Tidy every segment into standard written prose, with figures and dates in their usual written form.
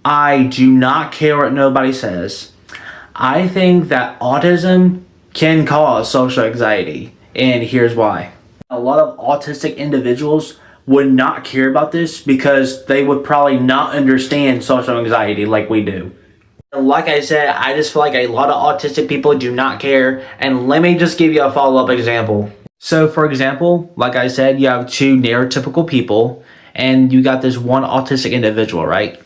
I do not care what nobody says. I think that autism can cause social anxiety, and here's why. A lot of autistic individuals would not care about this because they would probably not understand social anxiety like we do. Like I said, I just feel like a lot of autistic people do not care, and let me just give you a follow-up example. So for example, like I said, you have two neurotypical people, and you got this one autistic individual, right?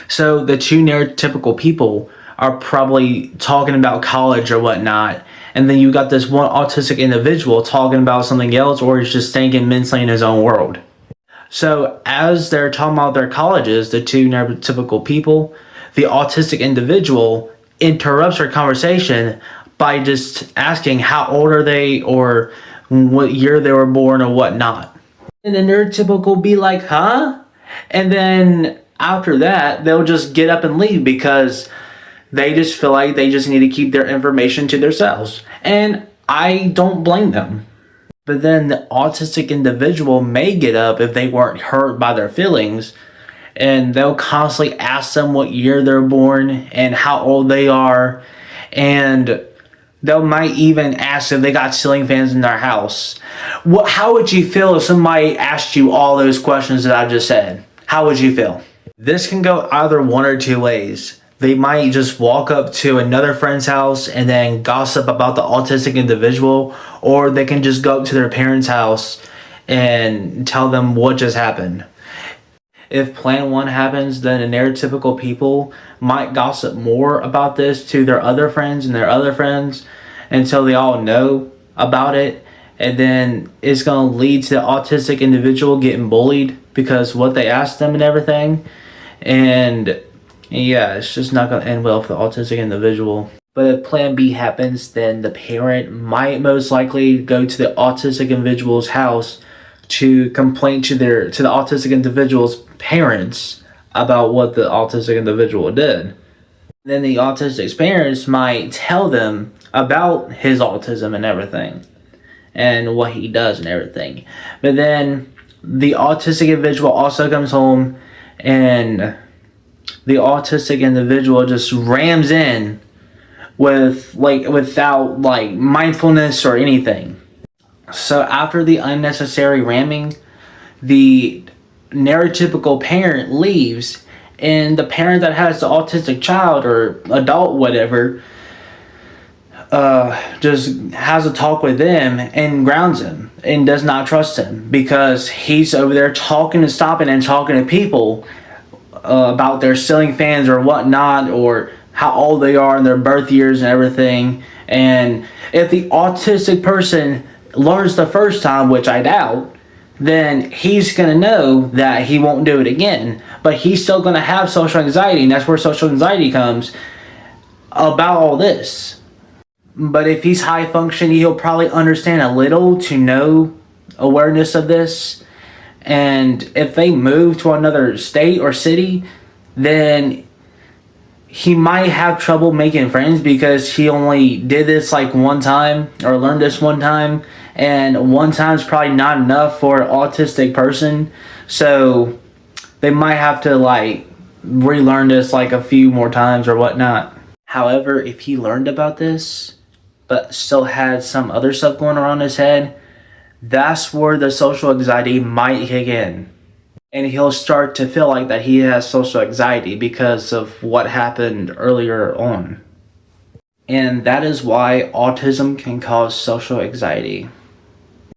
So the two neurotypical people are probably talking about college or whatnot, and then you got this one autistic individual talking about something else, or is just thinking mentally in his own world. So as they're talking about their colleges, the two neurotypical people, the autistic individual interrupts their conversation by just asking how old are they or what year they were born or whatnot. And the neurotypical be like, huh? And then after that, they'll just get up and leave because they just feel like they just need to keep their information to themselves. And I don't blame them. But then the autistic individual may get up if they weren't hurt by their feelings, and they'll constantly ask them what year they're born and how old they are, and they might even ask if they got ceiling fans in their house. How would you feel if somebody asked you all those questions that I just said? How would you feel? This can go either one or two ways. They might just walk up to another friend's house and then gossip about the autistic individual, or they can just go up to their parents' house and tell them what just happened. If plan one happens, then the neurotypical people might gossip more about this to their other friends and their other friends until they all know about it. And then it's going to lead to the autistic individual getting bullied because what they asked them and everything. And yeah, it's just not going to end well for the autistic individual. But if plan B happens, then the parent might most likely go to the autistic individual's house to complain to the autistic individual's parents about what the autistic individual did. Then the autistic's parents might tell them about his autism and everything, and what he does and everything. But then the autistic individual also comes home, and the autistic individual just rams in without mindfulness or anything. So after the unnecessary ramming, the neurotypical parent leaves, and the parent that has the autistic child or adult, whatever, just has a talk with them and grounds him and does not trust him because he's over there talking and stopping and talking to people about their ceiling fans or whatnot, or how old they are and their birth years and everything. And if the autistic person learns the first time, which I doubt, then he's going to know that he won't do it again. But he's still going to have social anxiety, and that's where social anxiety comes about all this. But if he's high functioning, he'll probably understand a little to no awareness of this. And if they move to another state or city, then he might have trouble making friends because he only did this one time or learned this one time, and one time's probably not enough for an autistic person. So they might have to relearn this a few more times or whatnot. However, if he learned about this but still had some other stuff going around his head, that's where the social anxiety might kick in. And he'll start to feel like that he has social anxiety because of what happened earlier on. And that is why autism can cause social anxiety.